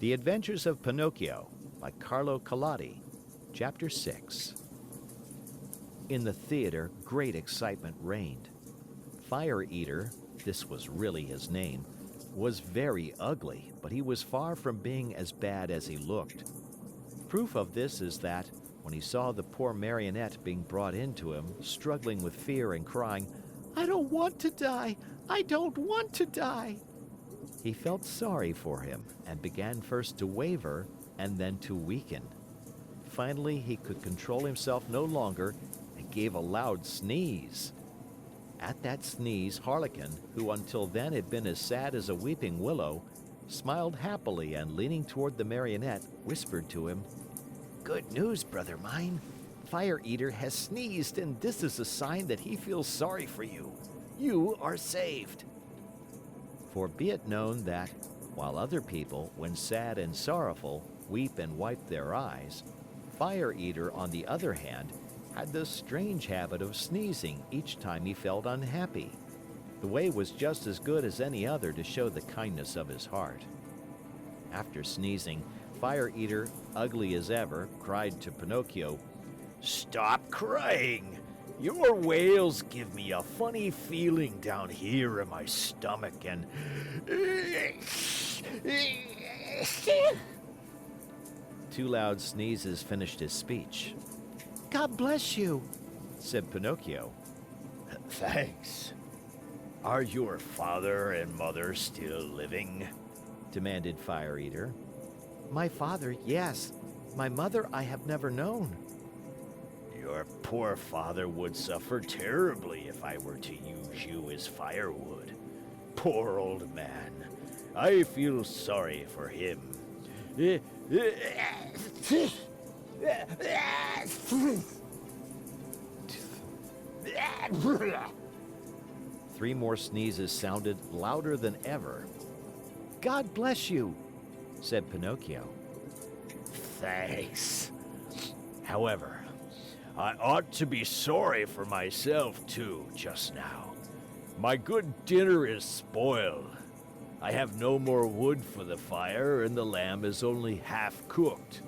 The Adventures of Pinocchio by Carlo Collodi, Chapter 6. In the theater, great excitement reigned. Fire Eater, this was really his name, was very ugly, but he was far from being as bad as he looked. Proof of this is that, when he saw the poor Marionette being brought in to him, struggling with fear and crying, "I don't want to die! I don't want to die!" he felt sorry for him and began first to waver and then to weaken. Finally, he could control himself no longer and gave a loud sneeze. At that sneeze, Harlequin, who until then had been as sad as a weeping willow, smiled happily and leaning toward the Marionette, whispered to him, "Good news, brother mine. Fire Eater has sneezed, and this is a sign that he feels sorry for you. You are saved." For be it known that, while other people, when sad and sorrowful, weep and wipe their eyes, Fire Eater, on the other hand, had the strange habit of sneezing each time he felt unhappy. The way was just as good as any other to show the kindness of his heart. After sneezing, Fire Eater, ugly as ever, cried to Pinocchio, "Stop crying! Your wails give me a funny feeling down here in my stomach and... Two loud sneezes finished his speech. "God bless you," said Pinocchio. "Thanks. Are your father and mother still living?" demanded Fire Eater. "My father, yes. My mother I have never known." "Your poor father would suffer terribly if I were to use you as firewood. Poor old man. I feel sorry for him." Three more sneezes sounded louder than ever. "God bless you," said Pinocchio. "Thanks. However, I ought to be sorry for myself too just now. My good dinner is spoiled. I have no more wood for the fire and the lamb is only half cooked.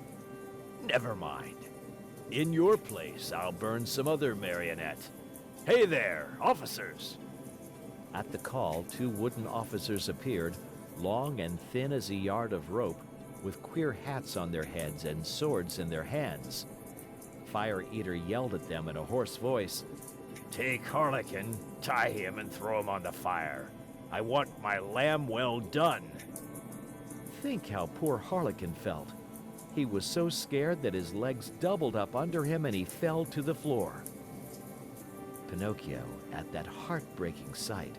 Never mind. In your place, I'll burn some other marionette. Hey there, officers!" At the call, two wooden officers appeared, long and thin as a yard of rope, with queer hats on their heads and swords in their hands. Fire Eater yelled at them in a hoarse voice, "Take Harlequin, tie him, and throw him on the fire. I want my lamb well done." Think how poor Harlequin felt. He was so scared that his legs doubled up under him and he fell to the floor. Pinocchio, at that heartbreaking sight,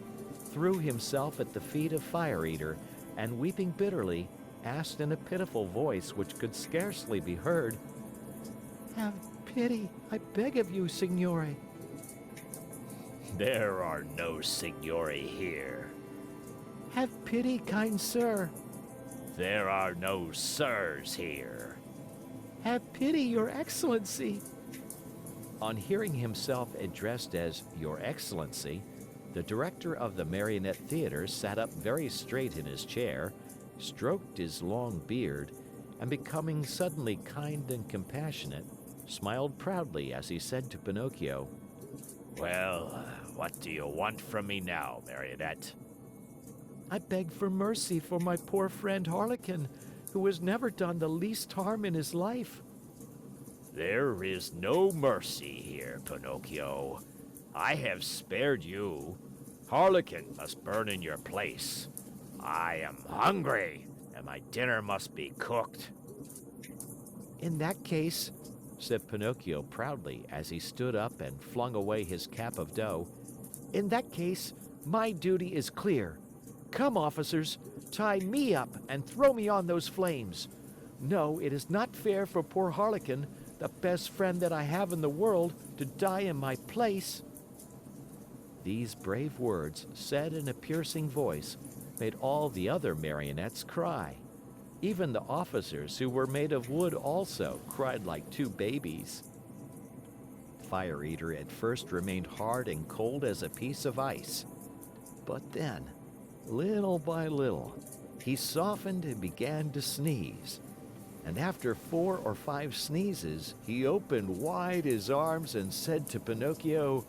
threw himself at the feet of Fire Eater and, weeping bitterly, asked in a pitiful voice which could scarcely be heard, "Have pity, I beg of you, Signore." "There are no signori here." "Have pity, kind sir." "There are no sirs here." "Have pity, your excellency." On hearing himself addressed as Your Excellency, the director of the Marionette Theater sat up very straight in his chair, stroked his long beard, and becoming suddenly kind and compassionate, smiled proudly as he said to Pinocchio, "Well, what do you want from me now, Marionette?" "I beg for mercy for my poor friend Harlequin, who has never done the least harm in his life." "There is no mercy here, Pinocchio. I have spared you. Harlequin must burn in your place. I am hungry, and my dinner must be cooked." "In that case," said Pinocchio proudly as he stood up and flung away his cap of dough, "in that case, my duty is clear. Come, officers, tie me up and throw me on those flames. No, it is not fair for poor Harlequin, the best friend that I have in the world, to die in my place." These brave words, said in a piercing voice, made all the other marionettes cry. Even the officers, who were made of wood also, cried like two babies. Fire Eater at first remained hard and cold as a piece of ice. But then, little by little, he softened and began to sneeze. And after 4 or 5 sneezes, he opened wide his arms and said to Pinocchio,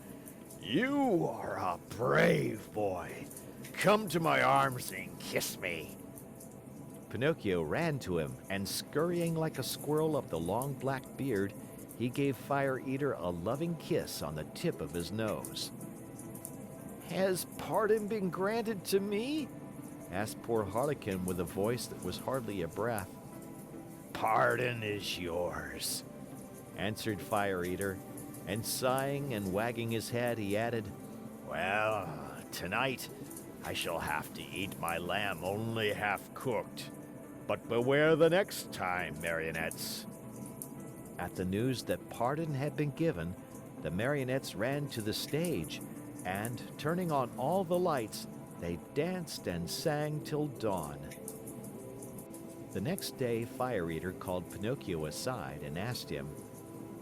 "You are a brave boy. Come to my arms and kiss me." Pinocchio ran to him, and scurrying like a squirrel up the long black beard, he gave Fire Eater a loving kiss on the tip of his nose. "Has pardon been granted to me?" asked poor Harlequin with a voice that was hardly a breath. "Pardon is yours," answered Fire Eater, and sighing and wagging his head, he added, "Well, tonight I shall have to eat my lamb only half cooked. But beware the next time, marionettes." At the news that pardon had been given, the marionettes ran to the stage, and, turning on all the lights, they danced and sang till dawn. The next day, Fire Eater called Pinocchio aside and asked him,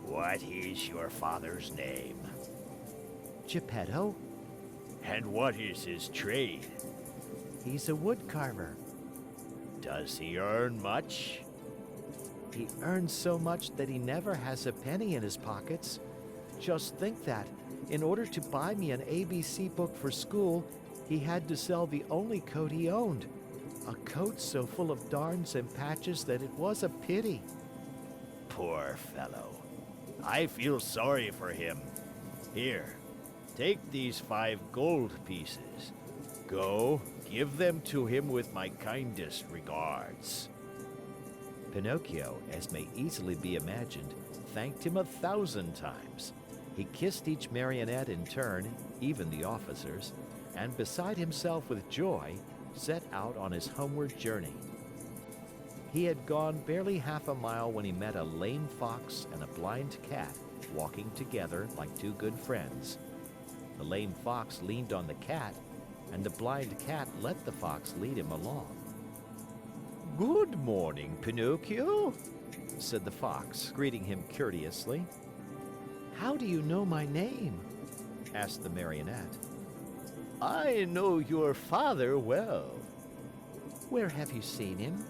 "What is your father's name?" "Geppetto." "And what is his trade?" "He's a wood carver." "Does he earn much?" "He earns so much that he never has a penny in his pockets. Just think that, in order to buy me an ABC book for school, he had to sell the only coat he owned. A coat so full of darns and patches that it was a pity." "Poor fellow. I feel sorry for him. Here, take these 5 gold pieces. Go, give them to him with my kindest regards." Pinocchio, as may easily be imagined, thanked him 1,000 times. He kissed each marionette in turn, even the officers, and beside himself with joy, set out on his homeward journey. He had gone barely half a mile when he met a lame fox and a blind cat walking together like 2 good friends. The lame fox leaned on the cat, and the blind cat let the fox lead him along. "Good morning, Pinocchio," said the fox, greeting him courteously. "How do you know my name?" asked the marionette. "I know your father well." "Where have you seen him?"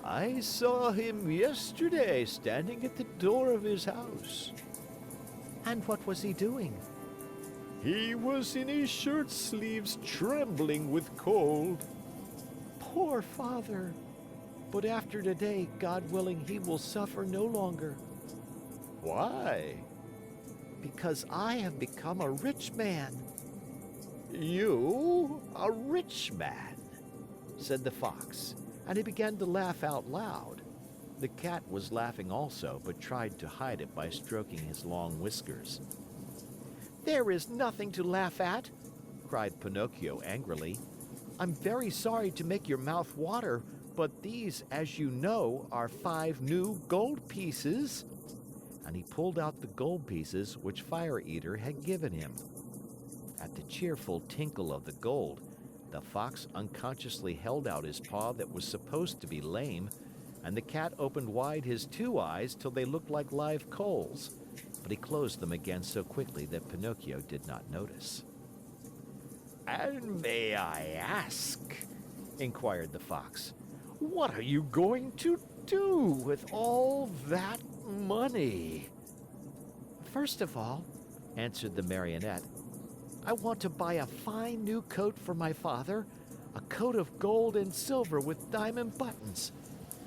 "I saw him yesterday standing at the door of his house." "And what was he doing?" "He was in his shirt sleeves, trembling with cold." "Poor father! But after today, God willing, he will suffer no longer." "Why?" "Because I have become a rich man." "You, a rich man?" said the fox, and he began to laugh out loud. The cat was laughing also, but tried to hide it by stroking his long whiskers. "There is nothing to laugh at," cried Pinocchio angrily. "I'm very sorry to make your mouth water, but these, as you know, are 5 new gold pieces." And he pulled out the gold pieces which Fire Eater had given him. At the cheerful tinkle of the gold, the fox unconsciously held out his paw that was supposed to be lame, and the cat opened wide his 2 eyes till they looked like live coals, but he closed them again so quickly that Pinocchio did not notice. "And may I ask," inquired the fox, "what are you going to do with all that money?" "First of all," answered the marionette, "I want to buy a fine new coat for my father, a coat of gold and silver with diamond buttons.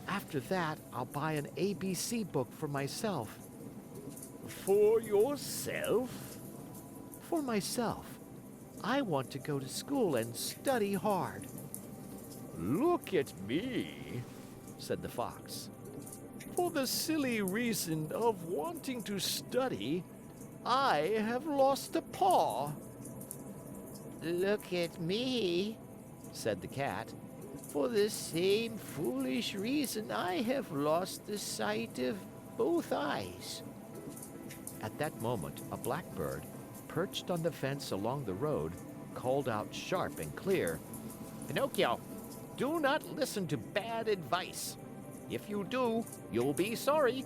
After that, I'll buy an ABC book for myself." "For yourself?" "For myself. I want to go to school and study hard." "Look at me," said the fox. "For the silly reason of wanting to study, I have lost a paw." "Look at me," said the cat. "For the same foolish reason, I have lost the sight of both eyes." At that moment, a blackbird, perched on the fence along the road, called out sharp and clear, "Pinocchio, do not listen to bad advice. If you do, you'll be sorry."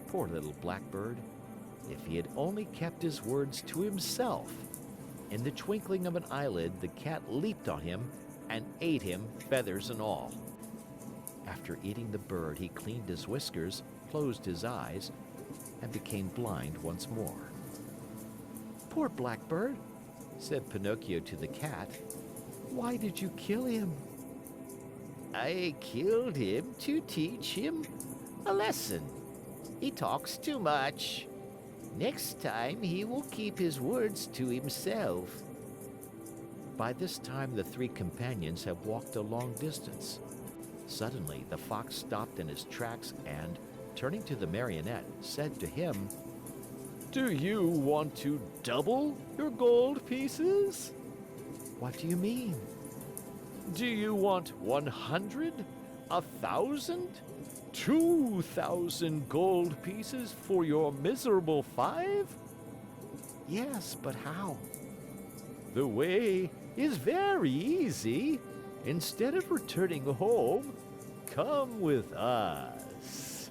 Poor little blackbird. If he had only kept his words to himself. In the twinkling of an eyelid, the cat leaped on him, and ate him, feathers and all. After eating the bird, he cleaned his whiskers, closed his eyes, and became blind once more. "Poor Blackbird," said Pinocchio to the cat. "Why did you kill him?" "I killed him to teach him a lesson. He talks too much. Next time he will keep his words to himself." By this time, the three companions had walked a long distance. Suddenly, the fox stopped in his tracks and, turning to the marionette, said to him, "Do you want to double your gold pieces?" "What do you mean?" "Do you want 100, 1,000, 2,000 gold pieces for your miserable 5? "Yes, but how?" "The way is very easy. Instead of returning home, come with us."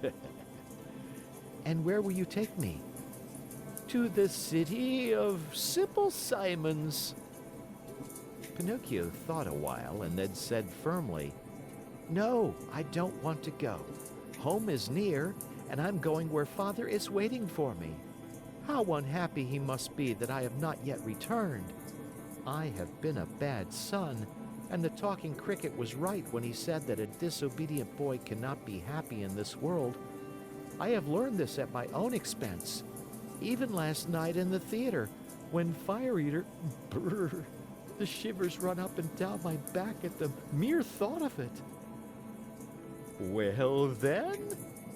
"And where will you take me?" "To the city of Simple Simons." Pinocchio thought a while and then said firmly, "No, I don't want to go. Home is near, and I'm going where Father is waiting for me. How unhappy he must be that I have not yet returned. I have been a bad son, and the talking cricket was right when he said that a disobedient boy cannot be happy in this world. I have learned this at my own expense, even last night in the theater, when Fire Eater, brrr, the shivers run up and down my back at the mere thought of it." "Well then,"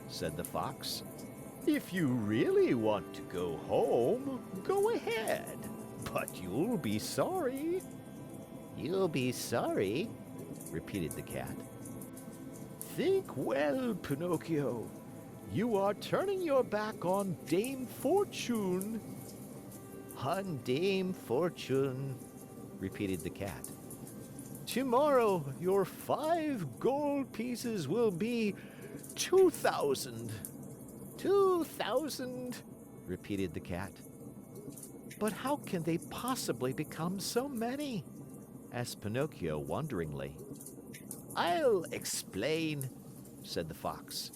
said the fox, "if you really want to go home, go ahead, but you'll be sorry." "You'll be sorry?" repeated the cat. "Think well, Pinocchio. You are turning your back on Dame Fortune." "On Dame Fortune," repeated the cat. "Tomorrow your 5 gold pieces will be 2,000. 2,000, repeated the cat. "But how can they possibly become so many?" asked Pinocchio wonderingly. "I'll explain," said the fox.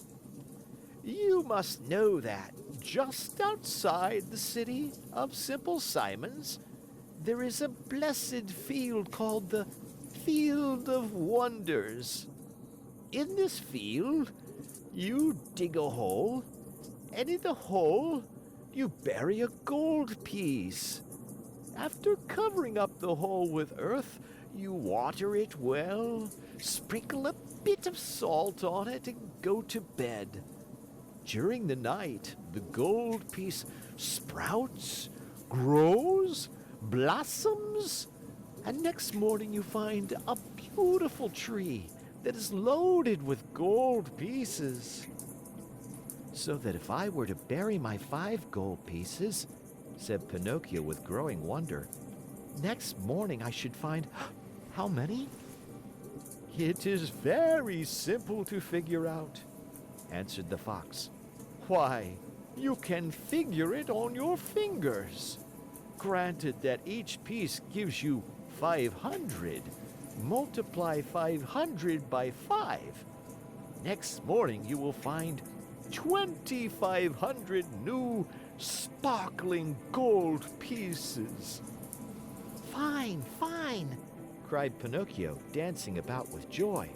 "You must know that just outside the city of Simple Simons, there is a blessed field called the Field of Wonders. In this field, you dig a hole, and in the hole, you bury a gold piece. After covering up the hole with earth, you water it well, sprinkle a bit of salt on it, and go to bed. During the night, the gold piece sprouts, grows, blossoms, and next morning you find a beautiful tree that is loaded with gold pieces. So that if I were to bury my 5 gold pieces," said Pinocchio with growing wonder, "next morning I should find how many?" "It is very simple to figure out," answered the fox. "Why, you can figure it on your fingers. Granted that each piece gives you 500, multiply 500 by 5. Next morning you will find 2,500 new sparkling gold pieces." "Fine, fine!" cried Pinocchio, dancing about with joy.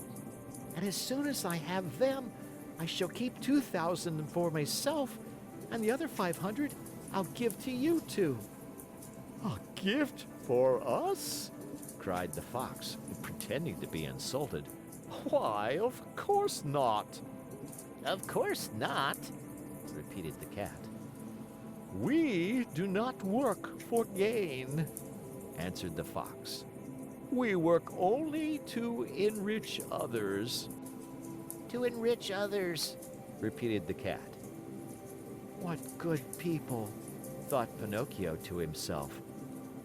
"And as soon as I have them, I shall keep 2,000 for myself, and the other 500 I'll give to you two." "A gift for us?" cried the fox, pretending to be insulted. "Why, of course not." "Of course not," repeated the cat. "We do not work for gain," answered the fox. "We work only to enrich others." "To enrich others," repeated the cat. "What good people," thought Pinocchio to himself,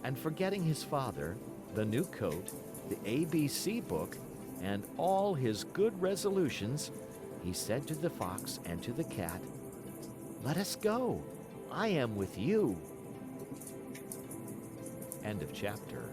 and forgetting his father, the new coat, the ABC book, and all his good resolutions, he said to the fox and to the cat, "Let us go. I am with you." End of chapter.